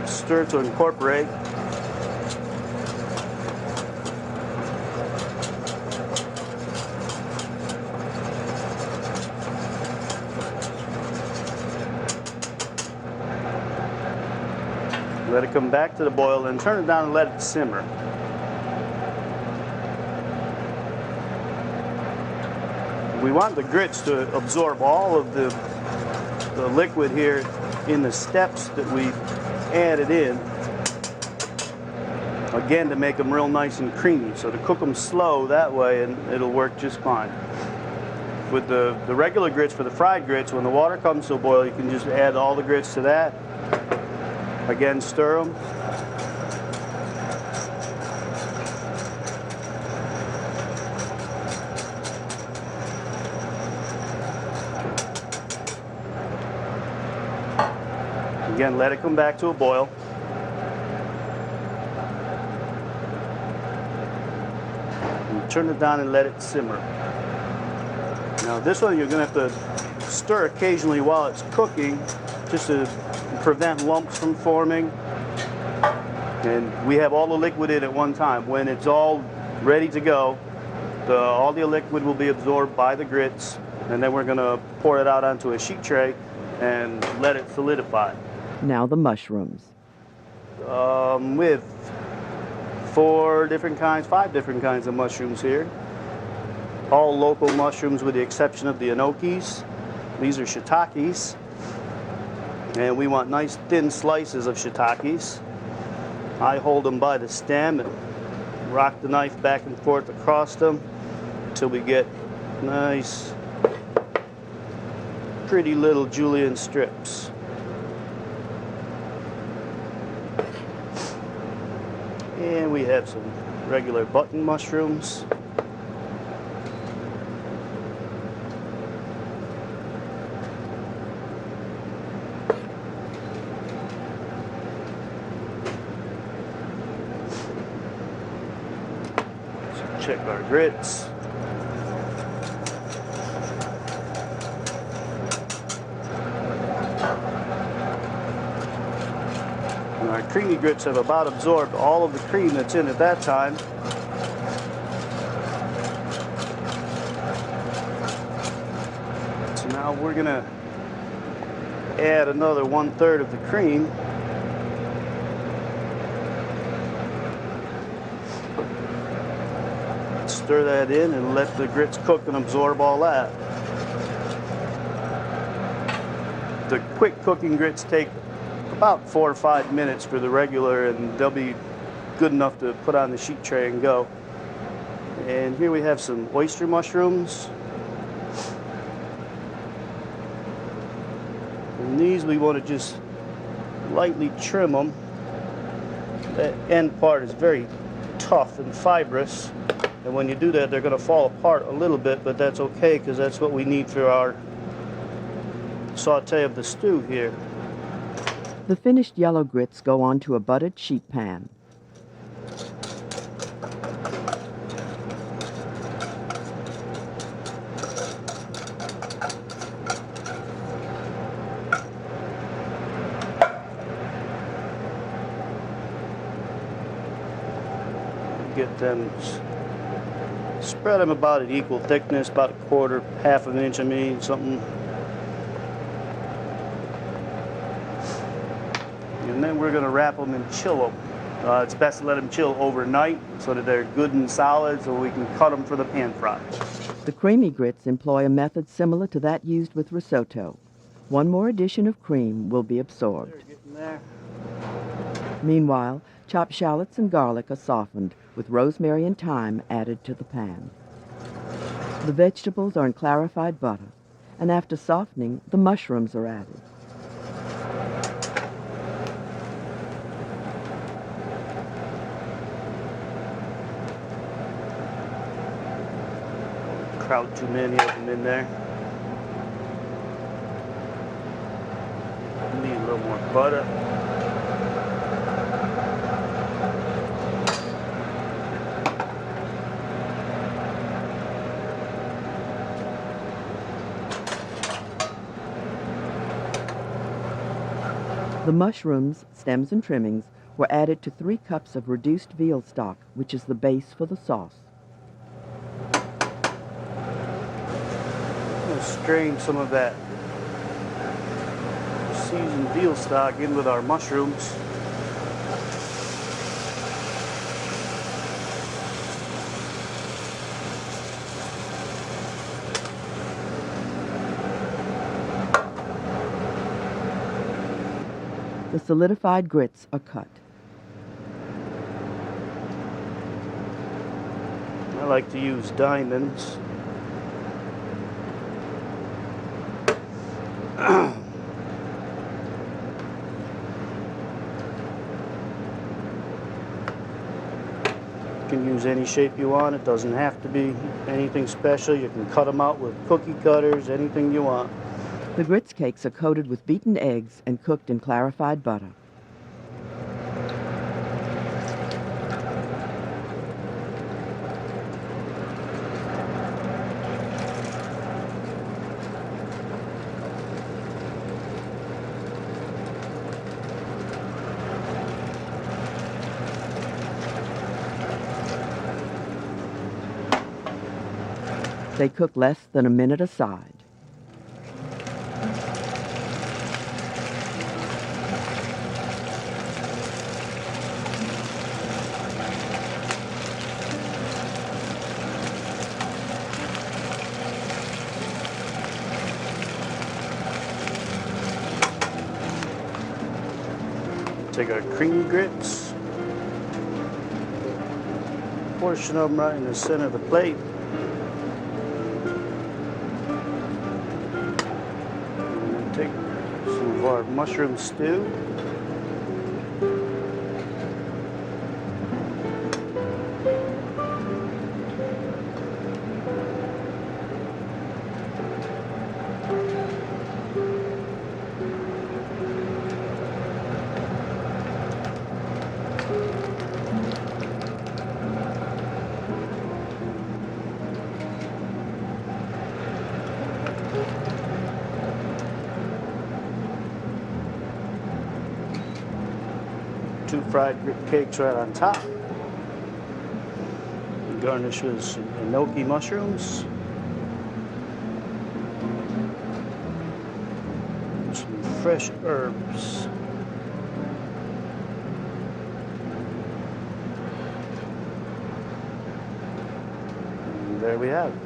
stir to incorporate. Let it come back to the boil and turn it down and let it simmer. We want the grits to absorb all of the liquid here in the steps that we added in. Again, to make them real nice and creamy. So to cook them slow that way, and it'll work just fine. With the regular grits, for the fried grits, when the water comes to a boil, you can just add all the grits to that. Again, stir them. Again, let it come back to a boil. And turn it down and let it simmer. Now this one you're going to have to stir occasionally while it's cooking, just to prevent lumps from forming. And we have all the liquid in at one time. When it's all ready to go, all the liquid will be absorbed by the grits, and then we're going to pour it out onto a sheet tray and let it solidify. Now the mushrooms. With 5 different kinds of mushrooms here. All local mushrooms with the exception of the enokis. These are shiitakes. And we want nice thin slices of shiitakes. I hold them by the stem and rock the knife back and forth across them until we get nice, pretty little julienne strips. And we have some regular button mushrooms. Check our grits. And our creamy grits have about absorbed all of the cream that's in at that time. So now we're going to add another 1/3 of the cream. Stir that in and let the grits cook and absorb all that. The quick cooking grits take about 4 or 5 minutes for the regular, and they'll be good enough to put on the sheet tray and go. And here we have some oyster mushrooms. And these we want to just lightly trim them. The end part is very tough and fibrous. And when you do that, they're going to fall apart a little bit, but that's okay because that's what we need for our saute of the stew here. The finished yellow grits go onto a buttered sheet pan. Get them, spread them about an equal thickness, about 1/4, 1/2 inch, I mean, something. And then we're going to wrap them and chill them. It's best to let them chill overnight so that they're good and solid so we can cut them for the pan fry. The creamy grits employ a method similar to that used with risotto. One more addition of cream will be absorbed. There. Meanwhile, chopped shallots and garlic are softened with rosemary and thyme added to the pan. The vegetables are in clarified butter, and after softening, the mushrooms are added. Crowd too many of them in there. Need a little more butter. The mushrooms, stems, and trimmings were added to 3 cups of reduced veal stock, which is the base for the sauce. I'm going to strain some of that seasoned veal stock in with our mushrooms. The solidified grits are cut. I like to use diamonds. You can use any shape you want. It doesn't have to be anything special. You can cut them out with cookie cutters, anything you want. The grits cakes are coated with beaten eggs and cooked in clarified butter. They cook less than a minute aside. Take our cream grits, portion of them right in the center of the plate. And then take some of our mushroom stew. Two fried grit cakes right on top. Garnish with some enoki mushrooms. And some fresh herbs. And there we have it.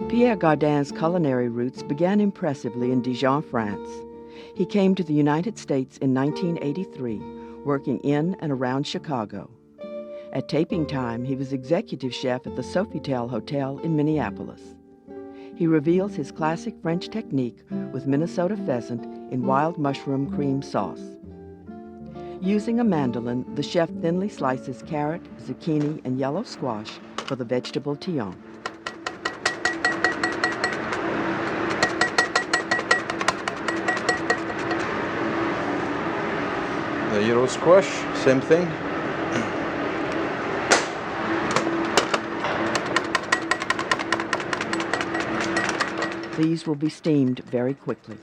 Pierre Gardin's culinary roots began impressively in Dijon, France. He came to the United States in 1983, working in and around Chicago. At taping time, he was executive chef at the Sofitel Hotel in Minneapolis. He reveals his classic French technique with Minnesota pheasant in wild mushroom cream sauce. Using a mandolin, the chef thinly slices carrot, zucchini, and yellow squash for the vegetable tillon. The yellow squash, same thing. These will be steamed very quickly.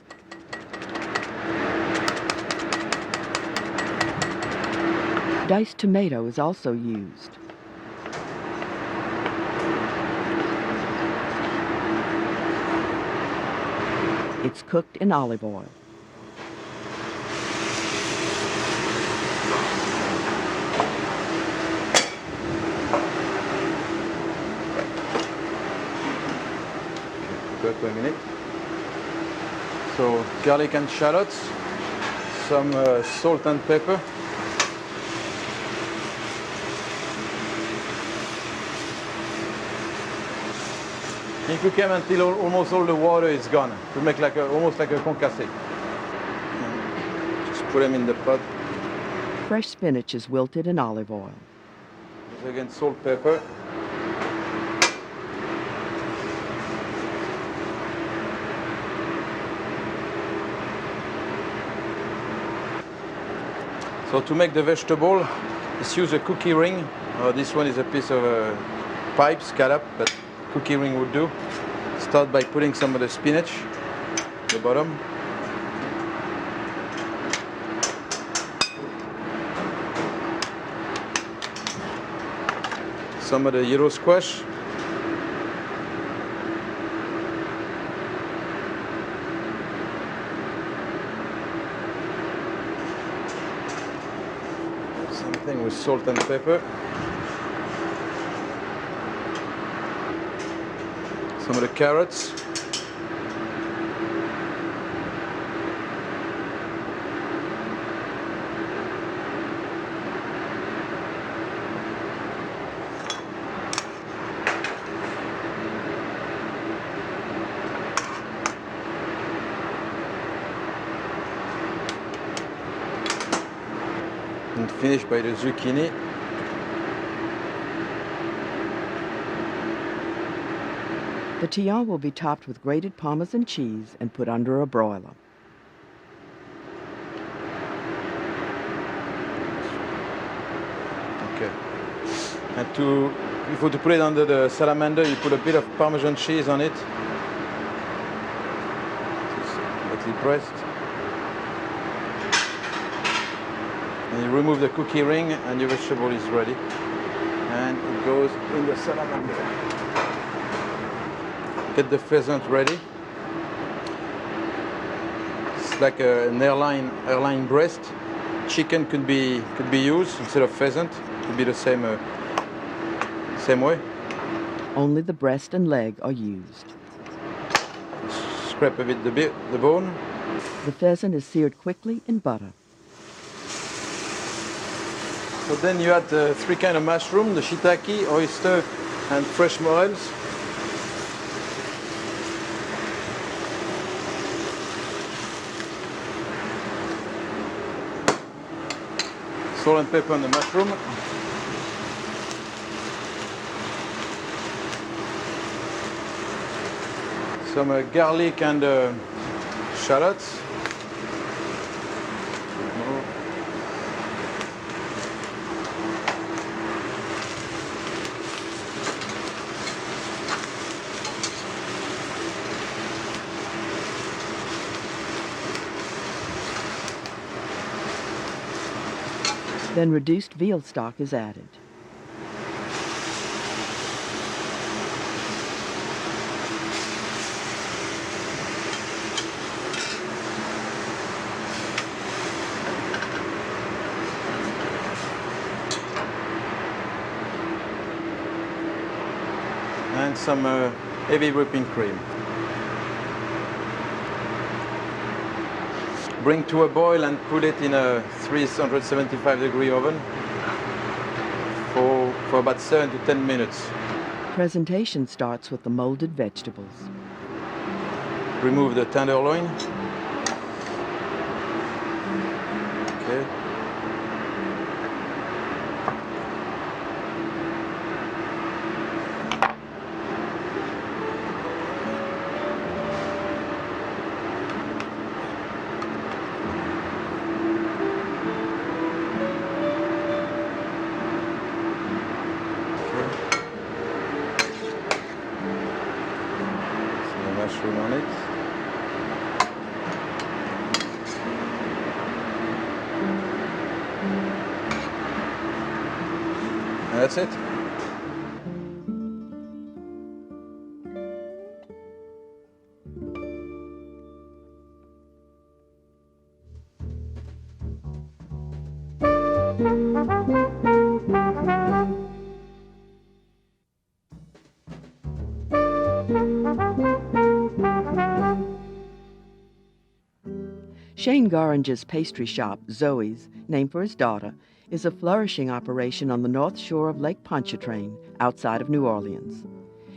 Diced tomato is also used. It's cooked in olive oil. Wait a minute. So garlic and shallots, some salt and pepper. You cook them until almost all the water is gone to make like almost like a concassé. Just put them in the pot. Fresh spinach is wilted in olive oil. Again, salt, pepper. So to make the vegetable, let's use a cookie ring. This one is a piece of pipe, scallop, but cookie ring would do. Start by putting some of the spinach at the bottom. Some of the yellow squash. Same thing with salt and pepper. Some of the carrots. And finish by the zucchini. The tian will be topped with grated Parmesan cheese and put under a broiler. Okay. And if you want to put it under the salamander, you put a bit of Parmesan cheese on it. Lightly pressed. And you remove the cookie ring and your vegetable is ready. And it goes in the salamander. Get the pheasant ready. It's like an airline breast. Chicken could be used instead of pheasant. Could be the same way. Only the breast and leg are used. Scrape a bit the bone. The pheasant is seared quickly in butter. So then you add three kinds of mushroom: the shiitake, oyster, and fresh morels. Salt and pepper on the mushroom. Some garlic and shallots. Then reduced veal stock is added. And some heavy whipping cream. Bring to a boil and put it in a 375-degree oven for about 7 to 10 minutes. Presentation starts with the molded vegetables. Remove the tenderloin. Okay. Mushroom on it. And that's it. Shane Goringe's pastry shop, Zoe's, named for his daughter, is a flourishing operation on the north shore of Lake Pontchartrain, outside of New Orleans.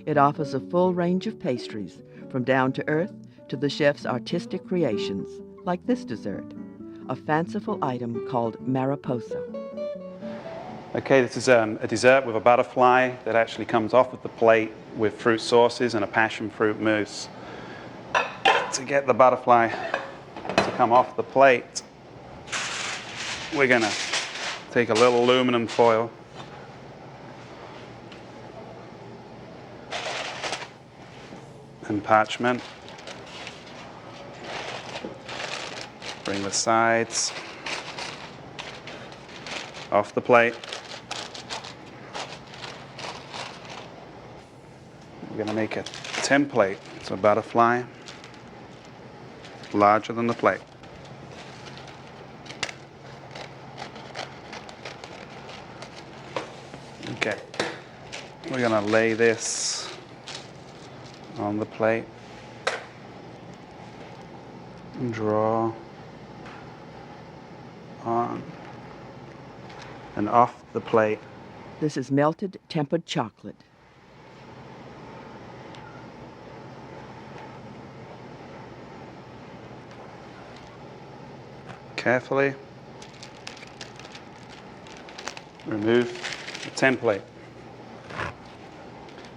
It offers a full range of pastries, from down-to-earth to the chef's artistic creations, like this dessert, a fanciful item called Mariposa. Okay, this is a dessert with a butterfly that actually comes off of the plate with fruit sauces and a passion fruit mousse. To get the butterfly to come off the plate, we're gonna take a little aluminum foil and parchment. Bring the sides off the plate. We're going to make a template. It's a butterfly larger than the plate. Okay, we're going to lay this on the plate and draw on and off the plate. This is melted tempered chocolate. Carefully remove the template.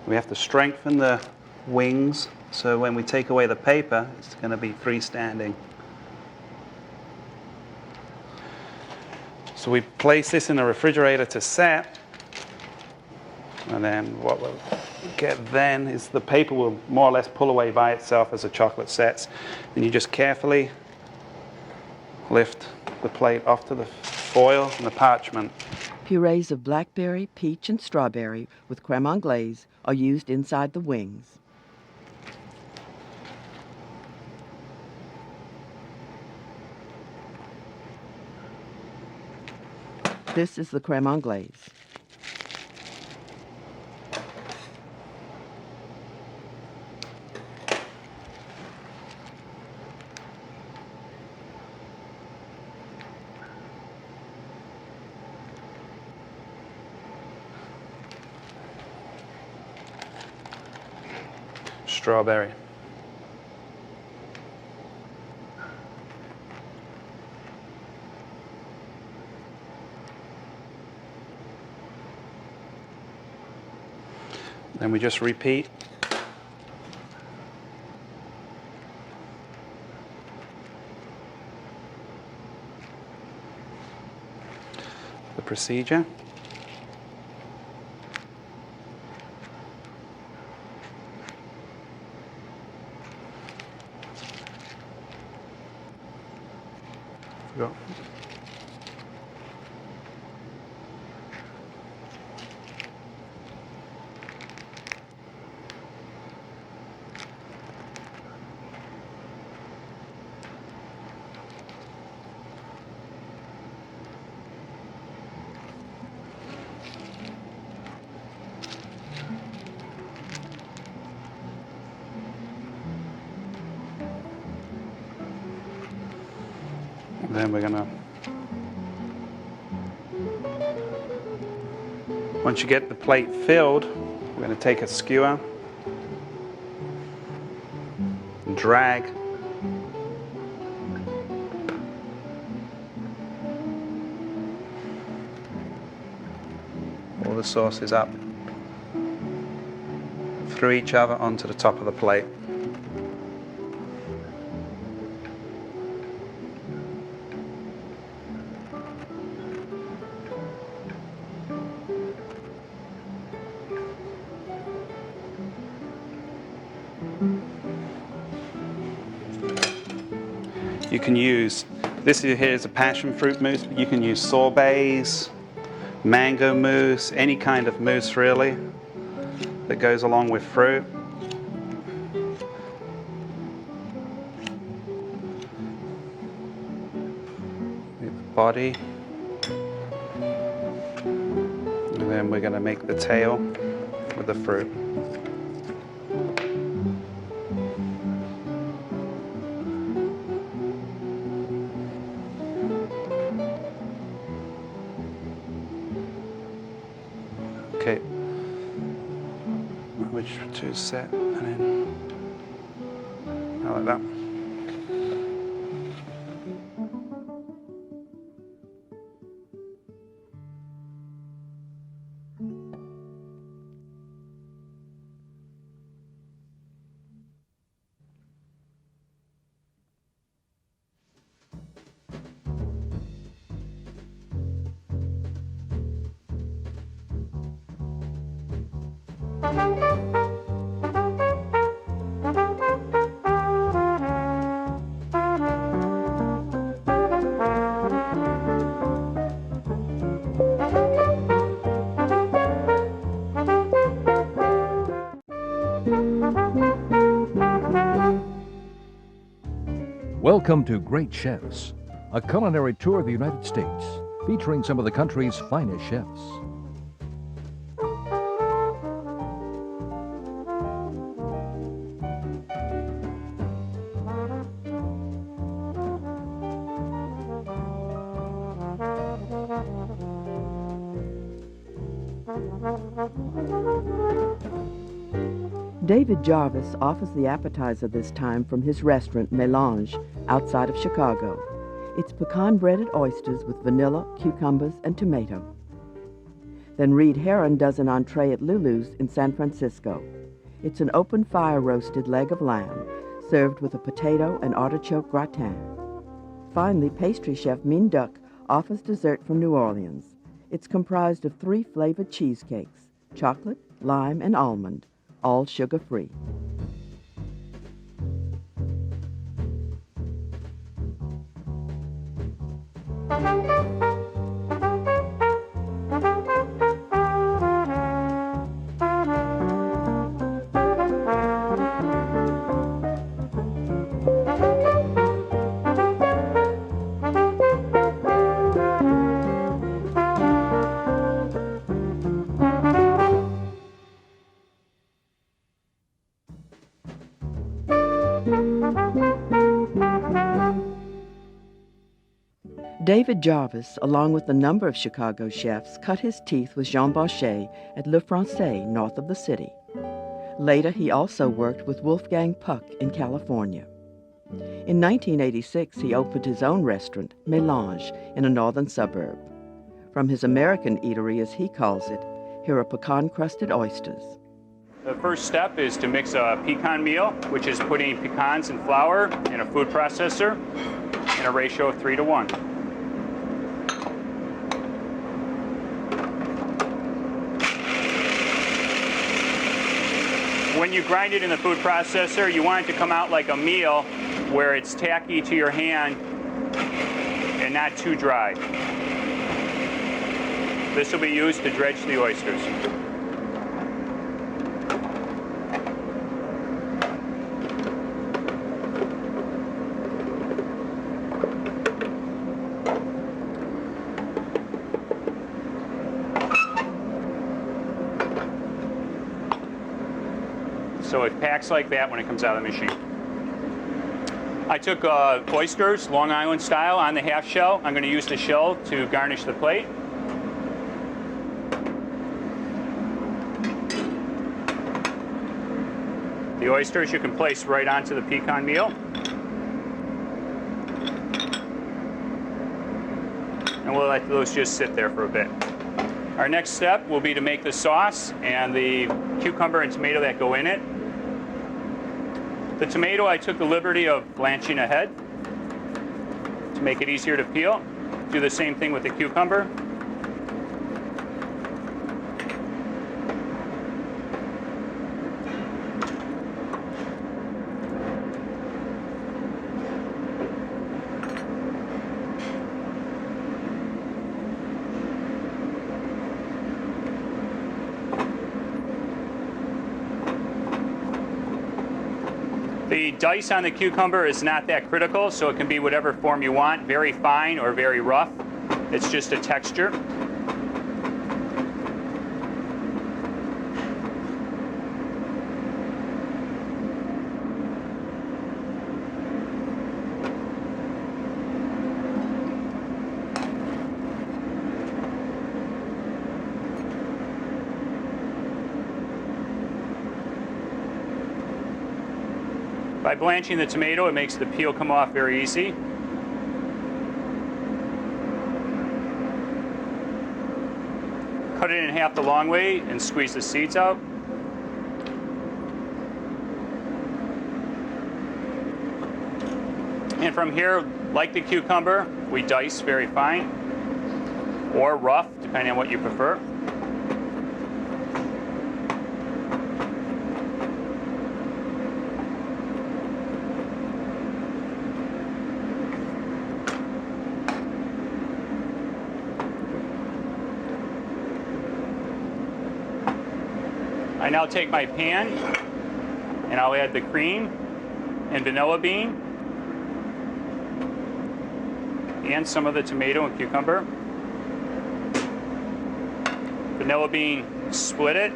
We have to strengthen the wings so when we take away the paper, it's going to be freestanding. So we place this in the refrigerator to set, and then what we'll get then is the paper will more or less pull away by itself as the chocolate sets. And you just carefully lift the plate off to the foil and the parchment. Purees of blackberry, peach, and strawberry with creme anglaise are used inside the wings. This is the creme anglaise. Strawberry. Then we just repeat. The procedure. Go. Then we're gonna, once you get the plate filled, we're gonna take a skewer and drag all the sauces up through each other onto the top of the plate. You can use, this here is a passion fruit mousse, but you can use sorbets, mango mousse, any kind of mousse really that goes along with fruit. The body. And then we're going to make the tail with the fruit. Okay, which to set and then like that. Welcome to Great Chefs, a culinary tour of the United States featuring some of the country's finest chefs. David Jarvis offers the appetizer this time from his restaurant Mélange outside of Chicago. It's pecan-breaded oysters with vanilla, cucumbers, and tomato. Then Reed Heron does an entree at Lulu's in San Francisco. It's an open-fire roasted leg of lamb served with a potato and artichoke gratin. Finally, pastry chef Min Duck offers dessert from New Orleans. It's comprised of 3 flavored cheesecakes, chocolate, lime, and almond, all sugar-free. David Jarvis, along with a number of Chicago chefs, cut his teeth with Jean Banchet at Le Francais, north of the city. Later, he also worked with Wolfgang Puck in California. In 1986, he opened his own restaurant, Mélange, in a northern suburb. From his American eatery, as he calls it, here are pecan-crusted oysters. The first step is to mix a pecan meal, which is putting pecans and flour in a food processor in a ratio of 3:1. When you grind it in the food processor, you want it to come out like a meal where it's tacky to your hand and not too dry. This will be used to dredge the oysters. So it packs like that when it comes out of the machine. I took oysters, Long Island style, on the half shell. I'm going to use the shell to garnish the plate. The oysters you can place right onto the pecan meal. And we'll let those just sit there for a bit. Our next step will be to make the sauce and the cucumber and tomato that go in it. The tomato I took the liberty of blanching ahead to make it easier to peel. Do the same thing with the cucumber. The dice on the cucumber is not that critical, so it can be whatever form you want, very fine or very rough. It's just a texture. By blanching the tomato, it makes the peel come off very easy. Cut it in half the long way and squeeze the seeds out. And from here, like the cucumber, we dice very fine or rough, depending on what you prefer. I now take my pan and I'll add the cream and vanilla bean and some of the tomato and cucumber. Vanilla bean, split it.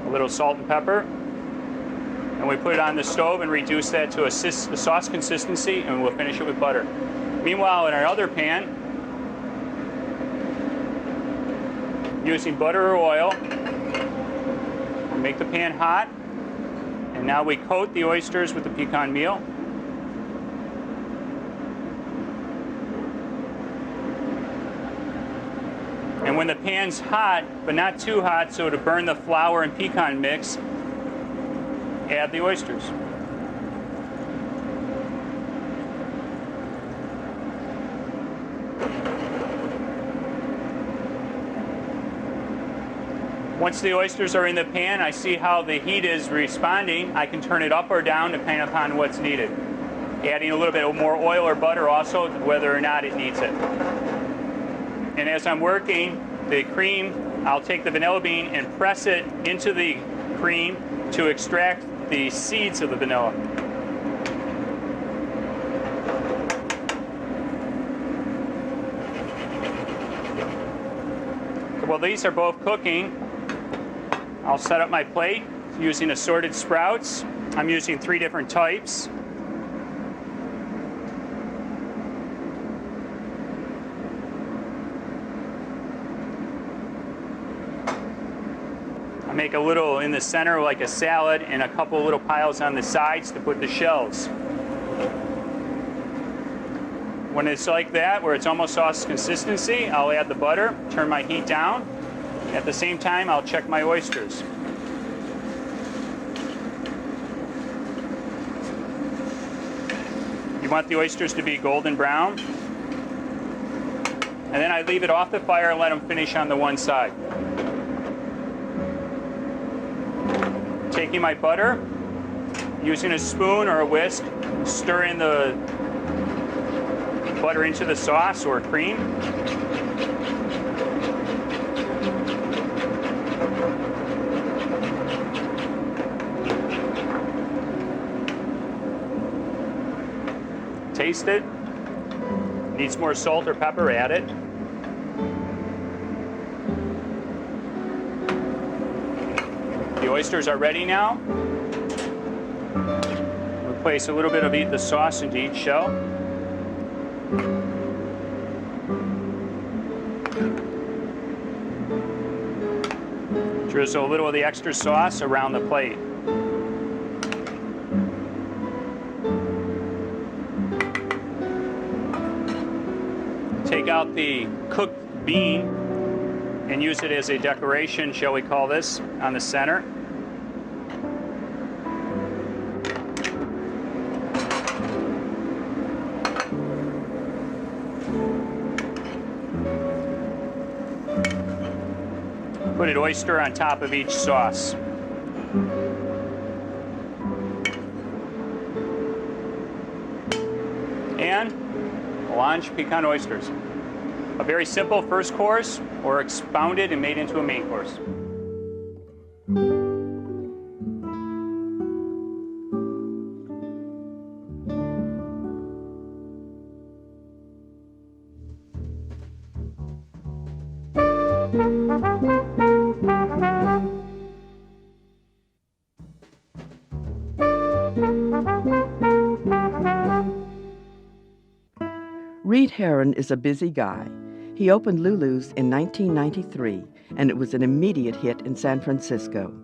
A little salt and pepper. And we put it on the stove and reduce that to a sauce consistency, and we'll finish it with butter. Meanwhile, in our other pan, using butter or oil, we make the pan hot, and now we coat the oysters with the pecan meal. And when the pan's hot, but not too hot so to burn the flour and pecan mix, add the oysters. Once the oysters are in the pan, I see how the heat is responding. I can turn it up or down depending upon what's needed. Adding a little bit more oil or butter also, whether or not it needs it. And as I'm working the cream, I'll take the vanilla bean and press it into the cream to extract the seeds of the vanilla. While these are both cooking, I'll set up my plate using assorted sprouts. I'm using 3 different types. I make a little in the center like a salad and a couple little piles on the sides to put the shells. When it's like that, where it's almost sauce consistency, I'll add the butter, turn my heat down. At the same time, I'll check my oysters. You want the oysters to be golden brown. And then I leave it off the fire and let them finish on the one side. Taking my butter, using a spoon or a whisk, stir in the butter into the sauce or cream. Taste it. Needs more salt or pepper, add it. The oysters are ready now. We'll place a little bit of the sauce into each shell. Drizzle a little of the extra sauce around the plate. Take out the cooked bean and use it as a decoration, shall we call this, on the center. Put an oyster on top of each sauce. And melange pecan oysters. A very simple first course, or expounded and made into a main course. Reed Herron is a busy guy. He opened Lulu's in 1993, and it was an immediate hit in San Francisco.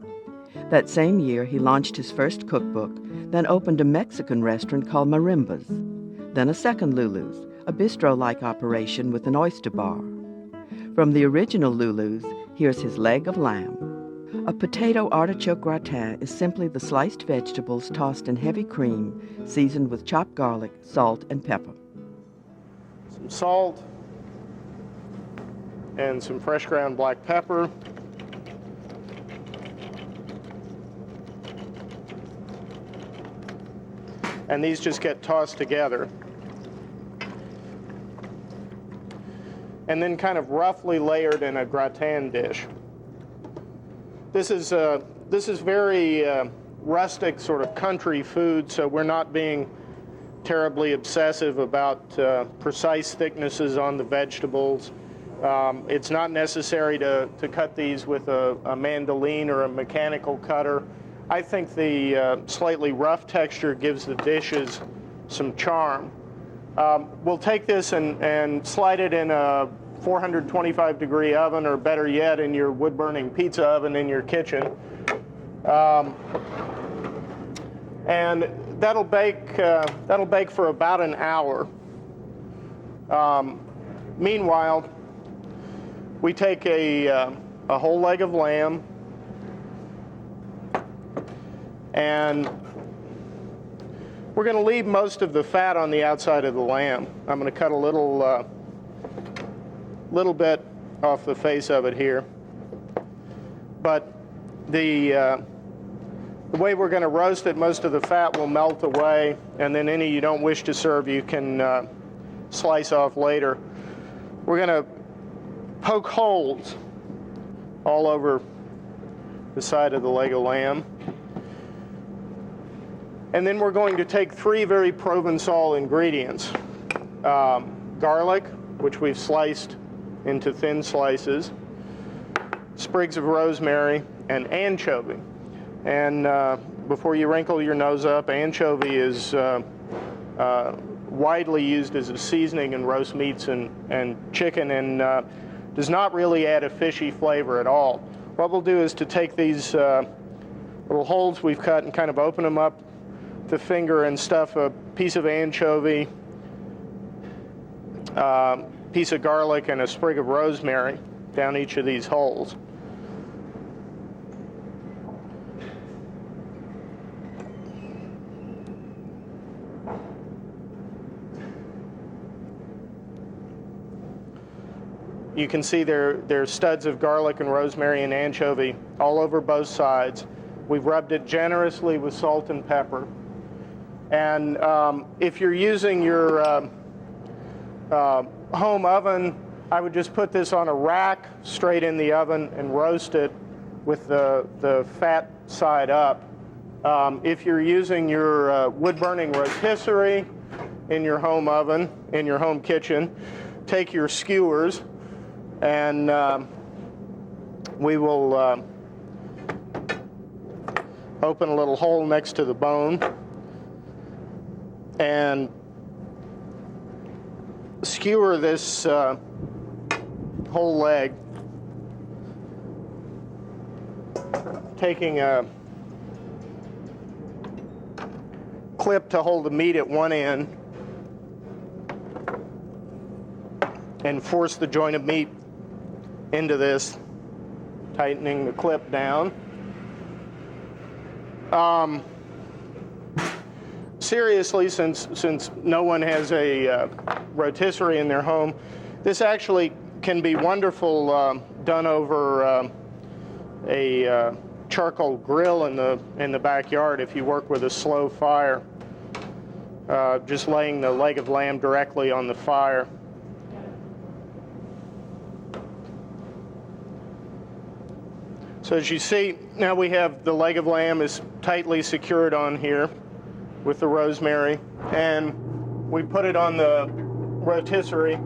That same year, he launched his first cookbook, then opened a Mexican restaurant called Marimba's, then a second Lulu's, a bistro-like operation with an oyster bar. From the original Lulu's, here's his leg of lamb. A potato artichoke gratin is simply the sliced vegetables tossed in heavy cream, seasoned with chopped garlic, salt, and pepper. Some salt and some fresh ground black pepper. and these just get tossed together. And then kind of roughly layered in a gratin dish. This is very rustic, sort of country food, so we're not being terribly obsessive about precise thicknesses on the vegetables. It's not necessary to cut these with a mandolin or a mechanical cutter. I think the slightly rough texture gives the dishes some charm. We'll take this and slide it in a 425-degree oven, or better yet, in your wood-burning pizza oven in your kitchen. And that'll bake for about an hour. Meanwhile, we take a whole leg of lamb, and we're going to leave most of the fat on the outside of the lamb. I'm going to cut a little bit off the face of it here. But the way we're going to roast it, most of the fat will melt away, and then any you don't wish to serve, you can slice off later. We're going to poke holes all over the side of the leg of lamb. And then we're going to take 3 very Provençal ingredients. Garlic, which we've sliced into thin slices, sprigs of rosemary, and anchovy. And before you wrinkle your nose up, anchovy is widely used as a seasoning in roast meats and chicken, and does not really add a fishy flavor at all. What we'll do is to take these little holes we've cut and kind of open them up with the finger and stuff a piece of anchovy, piece of garlic, and a sprig of rosemary down each of these holes. You can see there's studs of garlic and rosemary and anchovy all over both sides. We've rubbed it generously with salt and pepper. And if you're using your home oven, I would just put this on a rack straight in the oven and roast it with the fat side up. If you're using your wood-burning rotisserie in your home oven, in your home kitchen, take your skewers, and we will open a little hole next to the bone and skewer this whole leg, taking a clip to hold the meat at one end and force the joint of meat into this, tightening the clip down. Seriously, since no one has a rotisserie in their home, this actually can be wonderful done over a charcoal grill in the backyard if you work with a slow fire. Just laying the leg of lamb directly on the fire. So as you see, now we have the leg of lamb is tightly secured on here with the rosemary, and we put it on the rotisserie.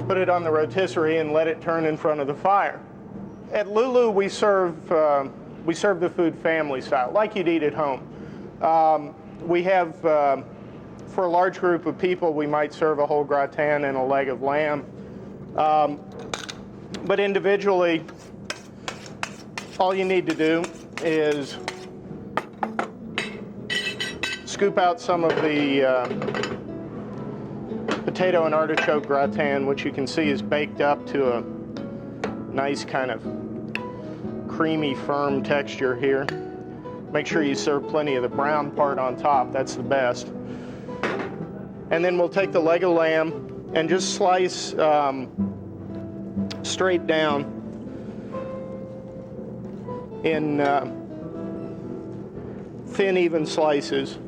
Put it on the rotisserie and let it turn in front of the fire. At Lulu, we serve the food family style, like you'd eat at home. We have, for a large group of people, we might serve a whole gratin and a leg of lamb. But individually, all you need to do is scoop out some of the potato and artichoke gratin, which you can see is baked up to a nice kind of creamy, firm texture here. Make sure you serve plenty of the brown part on top. That's the best. And then we'll take the leg of lamb and just slice straight down in thin, even slices.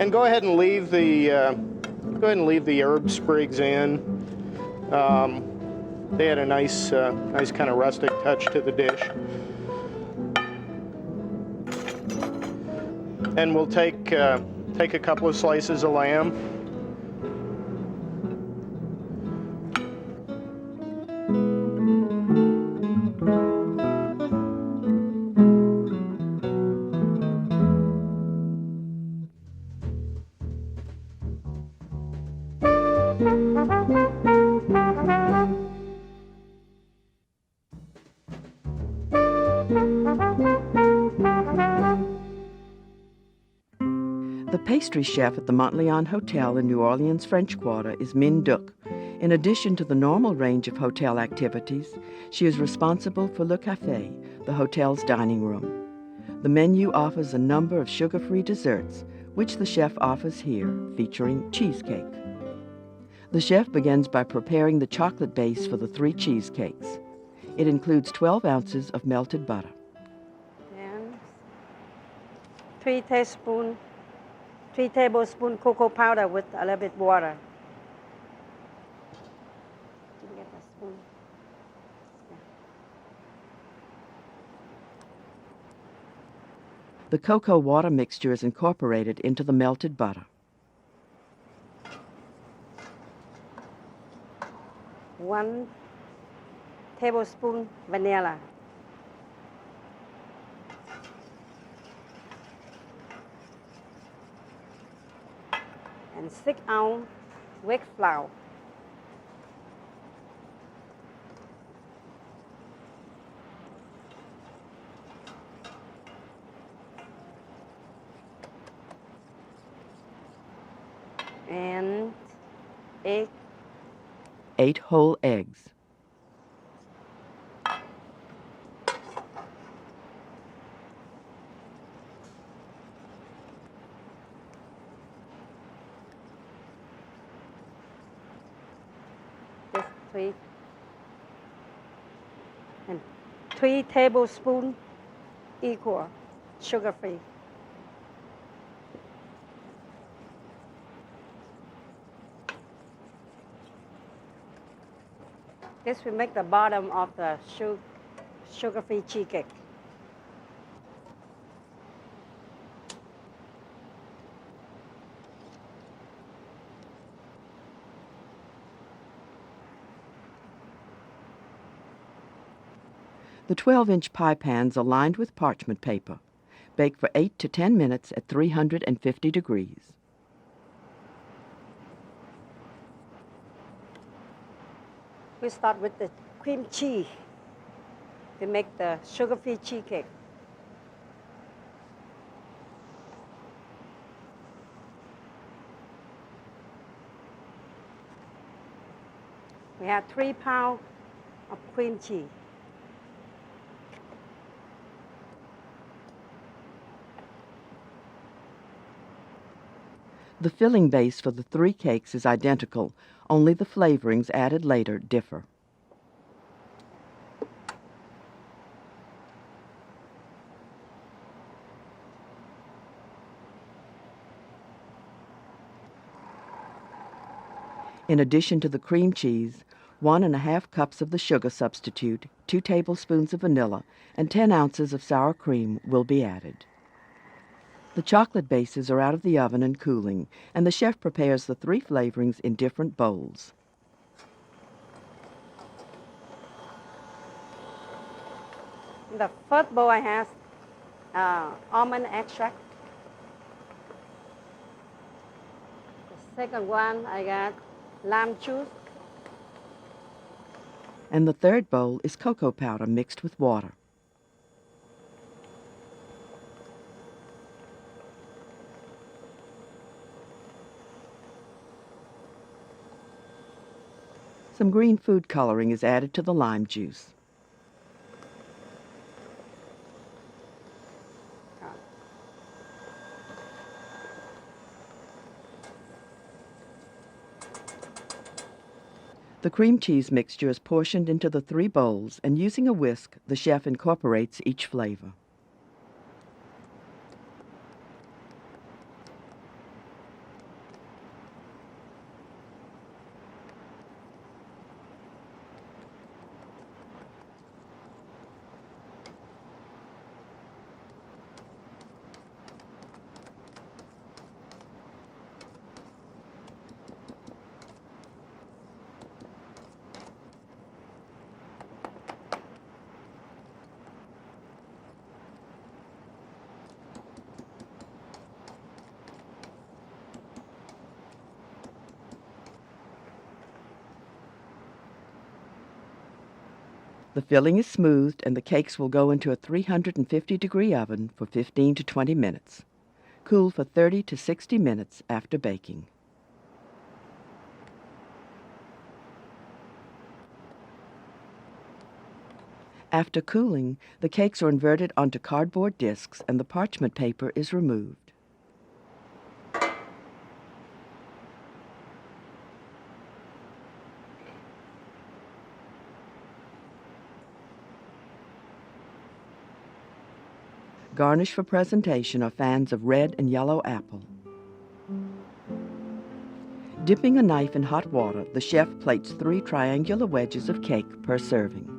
And go ahead and leave the herb sprigs in. They had a nice kind of rustic touch to the dish. And we'll take a couple of slices of lamb. The pastry chef at the Montleon Hotel in New Orleans' French Quarter is Min Duc. In addition to the normal range of hotel activities, she is responsible for Le Café, the hotel's dining room. The menu offers a number of sugar-free desserts, which the chef offers here, featuring cheesecake. The chef begins by preparing the chocolate base for the 3 cheesecakes. It includes 12 ounces of melted butter. And 3 tablespoons cocoa powder with a little bit water. Did you get the spoon? Yeah. The cocoa water mixture is incorporated into the melted butter. 1 tablespoon vanilla. And 6 ounce wheat flour. And 8 whole eggs. this 3 and 3 tablespoons equal sugar-free. This will make the bottom of the sugar-free cheesecake. The 12-inch pie pans are lined with parchment paper. Bake for 8 to 10 minutes at 350 degrees. We start with the cream cheese to make the sugar-free cheesecake. We have 3 pounds of cream cheese. The filling base for the 3 cakes is identical, only the flavorings added later differ. In addition to the cream cheese, 1½ cups of the sugar substitute, 2 tablespoons of vanilla, and 10 ounces of sour cream will be added. The chocolate bases are out of the oven and cooling, and the chef prepares the 3 flavorings in different bowls. The first bowl I have almond extract. The second one I got lime juice. And the third bowl is cocoa powder mixed with water. Some green food coloring is added to the lime juice. The cream cheese mixture is portioned into the 3 bowls, and using a whisk, the chef incorporates each flavor. The filling is smoothed, and the cakes will go into a 350-degree oven for 15 to 20 minutes. Cool for 30 to 60 minutes after baking. After cooling, the cakes are inverted onto cardboard discs, and the parchment paper is removed. Garnish for presentation are fans of red and yellow apple. Dipping a knife in hot water, the chef plates 3 triangular wedges of cake per serving.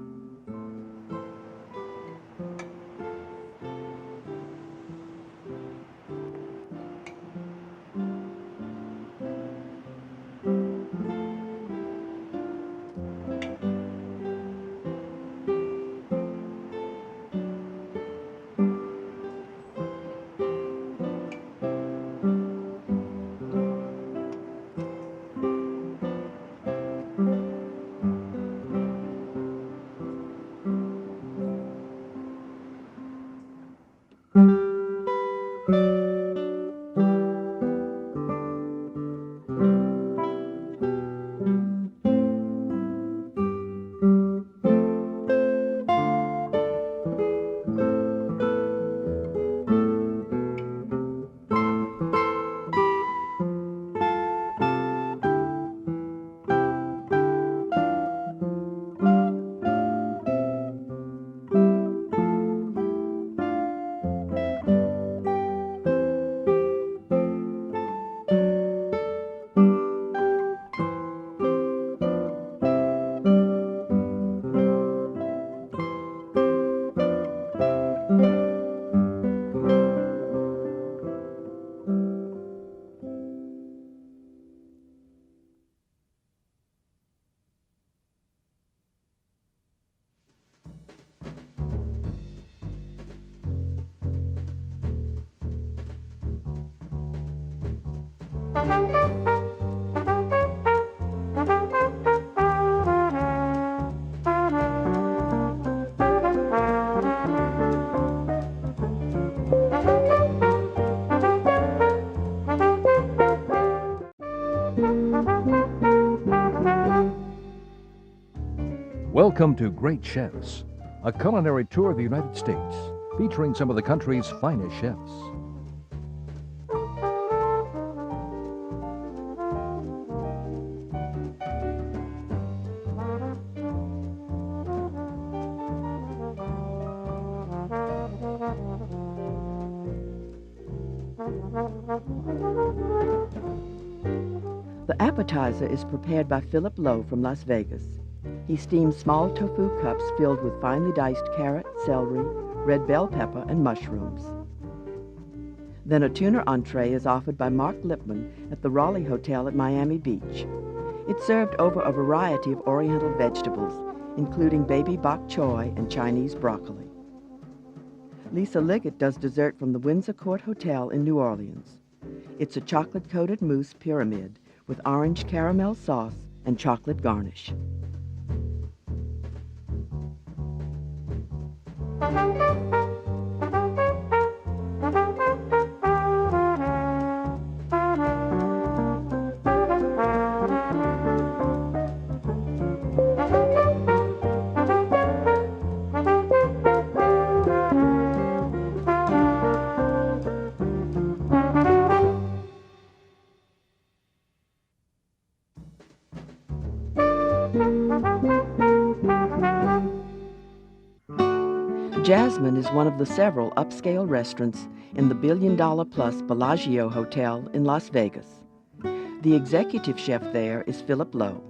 Welcome to Great Chefs, a culinary tour of the United States, featuring some of the country's finest chefs. The appetizer is prepared by Philip Lowe from Las Vegas. He steams small tofu cups filled with finely diced carrot, celery, red bell pepper, and mushrooms. Then a tuna entree is offered by Mark Lipman at the Raleigh Hotel at Miami Beach. It's served over a variety of oriental vegetables, including baby bok choy and Chinese broccoli. Lisa Liggett does dessert from the Windsor Court Hotel in New Orleans. It's a chocolate-coated mousse pyramid with orange caramel sauce and chocolate garnish. Jasmine is one of the several upscale restaurants in the billion-dollar-plus Bellagio Hotel in Las Vegas. The executive chef there is Philip Lowe.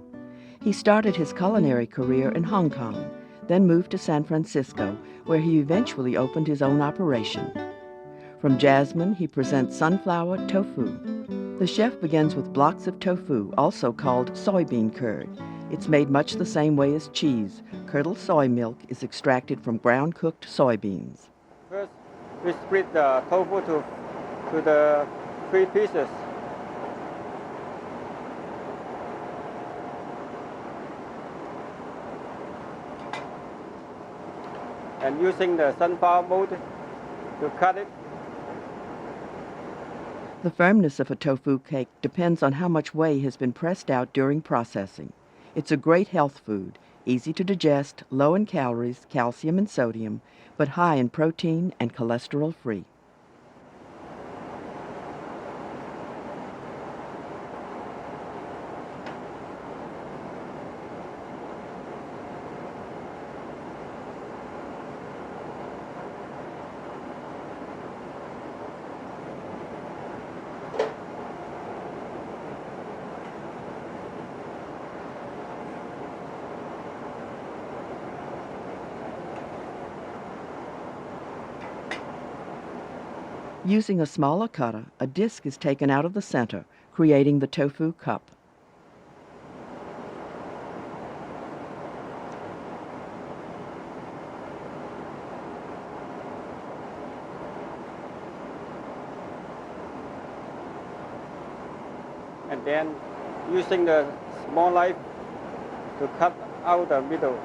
He started his culinary career in Hong Kong, then moved to San Francisco, where he eventually opened his own operation. From Jasmine, he presents sunflower tofu. The chef begins with blocks of tofu, also called soybean curd. It's made much the same way as cheese. Curdled soy milk is extracted from ground-cooked soybeans. First, we split the tofu to the 3 pieces. And using the sunflower mold to cut it. The firmness of a tofu cake depends on how much whey has been pressed out during processing. It's a great health food, easy to digest, low in calories, calcium and sodium, but high in protein and cholesterol-free. Using a smaller cutter, a disc is taken out of the center, creating the tofu cup. And then using the small knife to cut out the middle.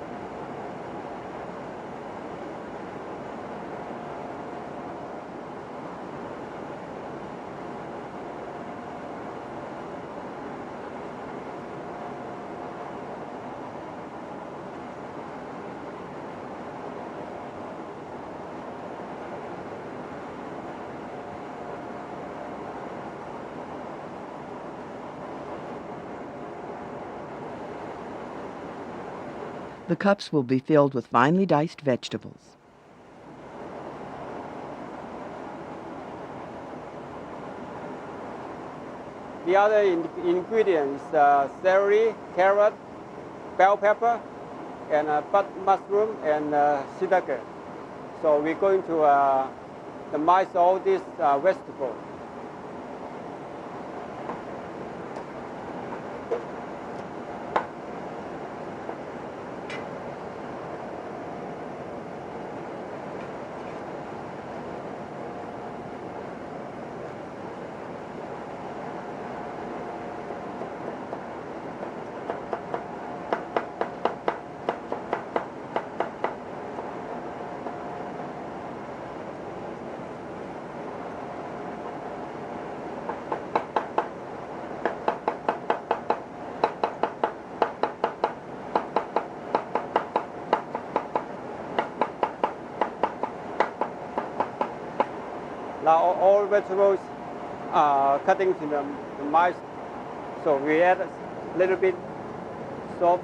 The cups will be filled with finely diced vegetables. The other ingredients celery, carrot, bell pepper, and mushroom and cedar. So we're going to mix all these vegetables. Now all vegetables are cutting to the mice, so we add a little bit salt.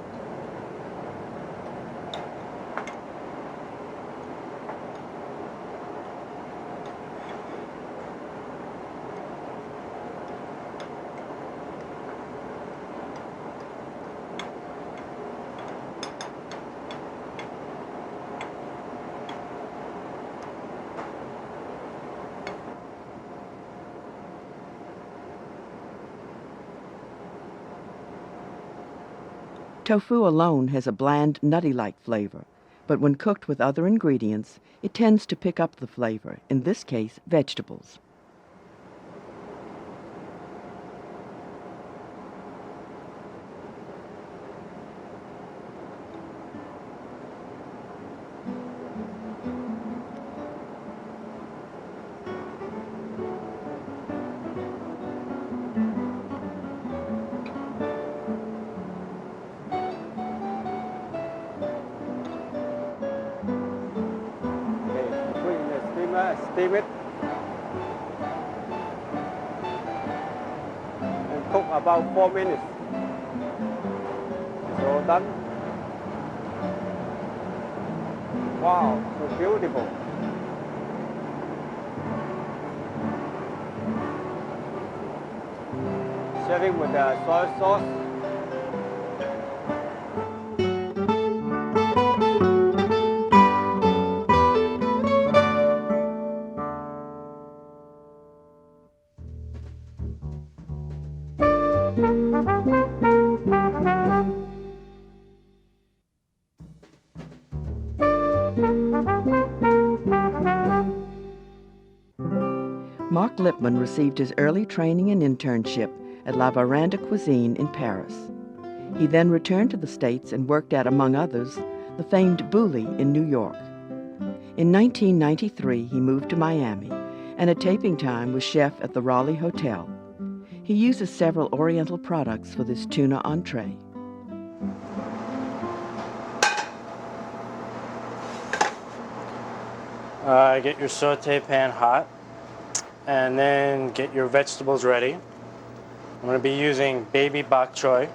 Tofu alone has a bland, nutty-like flavor, but when cooked with other ingredients, it tends to pick up the flavor, in this case, vegetables. Steam it and cook about 4 minutes. So done. Wow, so beautiful. serving with the soy sauce. Mark Lipman received his early training and internship at La Veranda Cuisine in Paris. He then returned to the States and worked at, among others, the famed Bouley in New York. In 1993, he moved to Miami, and at taping time was chef at the Raleigh Hotel. He uses several Oriental products for this tuna entree. Get your saute pan hot, and then get your vegetables ready. I'm going to be using baby bok choy.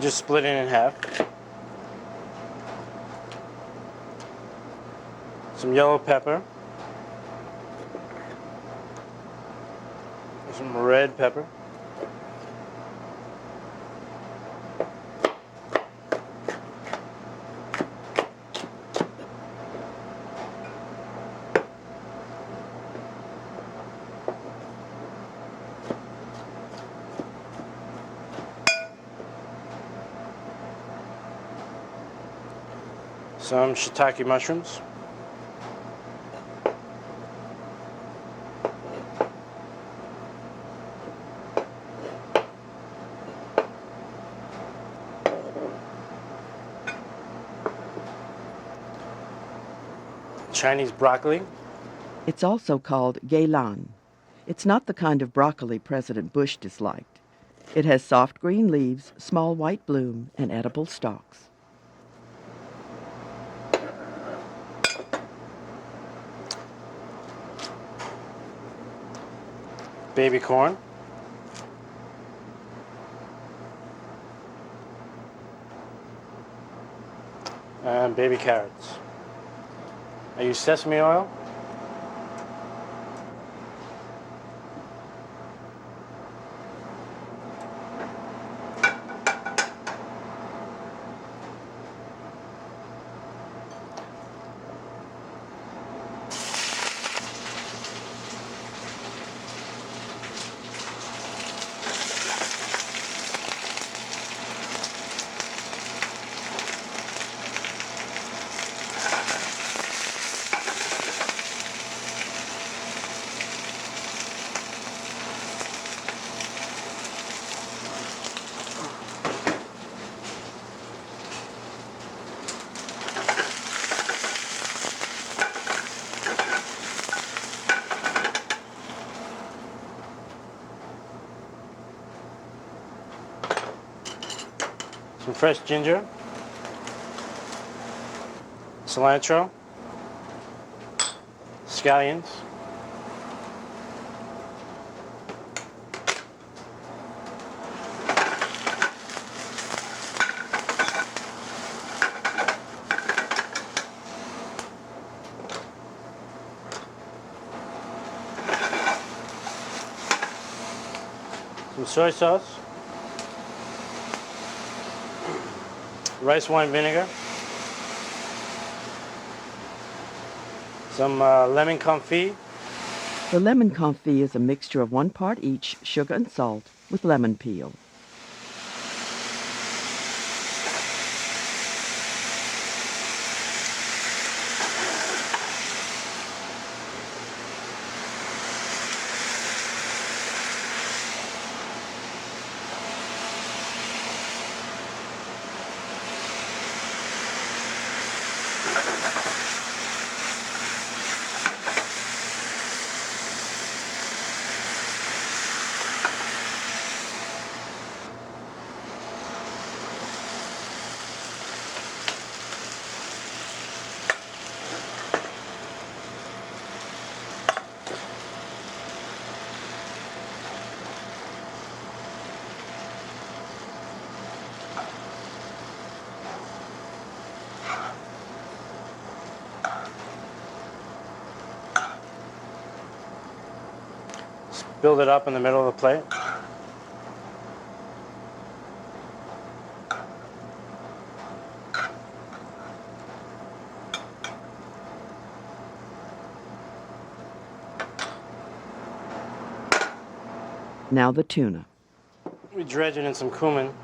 Just split it in half. Some yellow pepper. Some red pepper. Some shiitake mushrooms. Chinese broccoli. It's also called geilan. It's not the kind of broccoli President Bush disliked. It has soft green leaves, small white bloom, and edible stalks. Baby corn. And baby carrots. I use sesame oil. Some fresh ginger, cilantro, scallions, some soy sauce, rice wine vinegar, some lemon confit. The lemon confit is a mixture of 1 part each sugar and salt with lemon peel. build it up in the middle of the plate. Now the tuna. We dredge it in some cumin.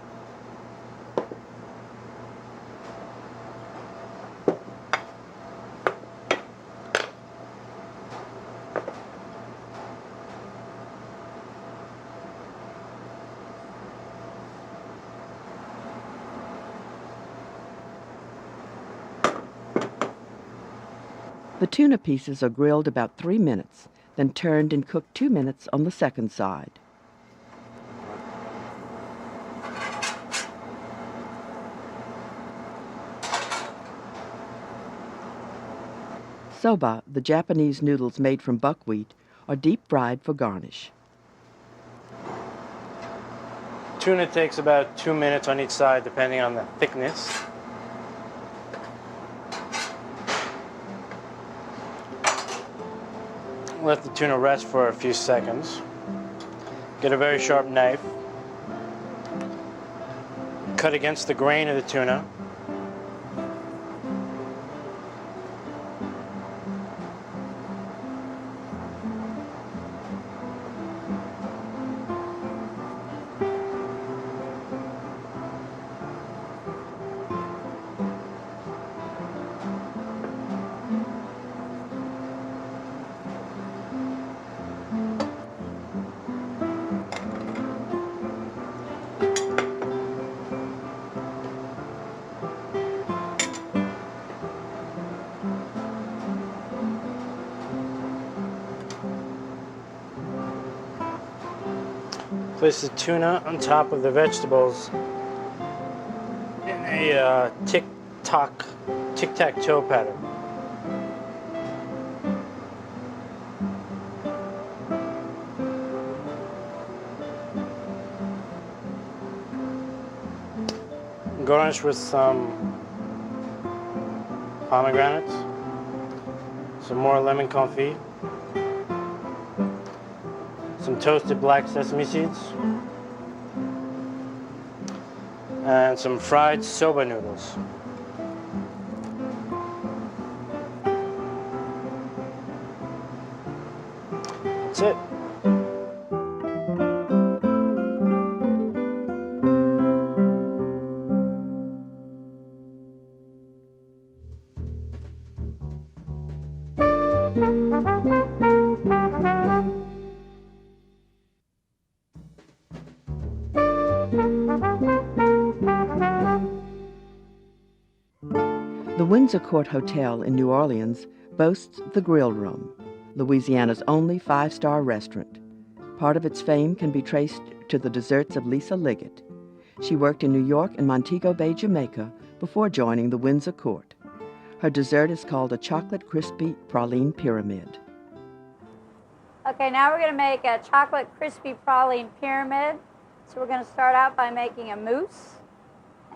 The tuna pieces are grilled about 3 minutes, then turned and cooked 2 minutes on the second side. Soba, the Japanese noodles made from buckwheat, are deep fried for garnish. Tuna takes about 2 minutes on each side, depending on the thickness. Let the tuna rest for a few seconds. Get a very sharp knife. Cut against the grain of the tuna. Place the tuna on top of the vegetables in a tic-tac-toe pattern. Garnish with some pomegranates, some more lemon confit, some toasted black sesame seeds, and some fried soba noodles. That's it. The Windsor Court Hotel in New Orleans boasts the Grill Room, Louisiana's only 5-star restaurant. Part of its fame can be traced to the desserts of Lisa Liggett. She worked in New York and Montego Bay, Jamaica, before joining the Windsor Court. Her dessert is called a chocolate crispy praline pyramid. Okay, now we're going to make a chocolate crispy praline pyramid. So we're going to start out by making a mousse,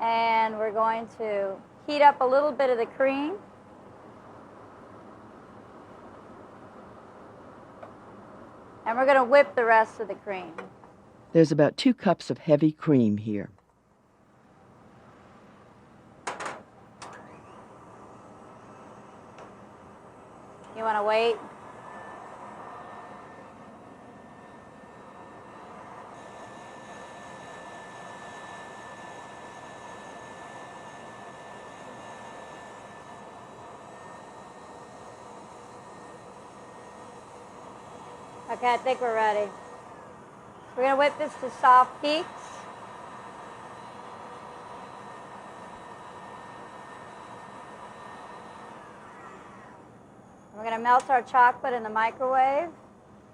and we're going to heat up a little bit of the cream. And we're going to whip the rest of the cream. There's about 2 cups of heavy cream here. You want to wait? Okay, I think we're ready. We're going to whip this to soft peaks. We're going to melt our chocolate in the microwave.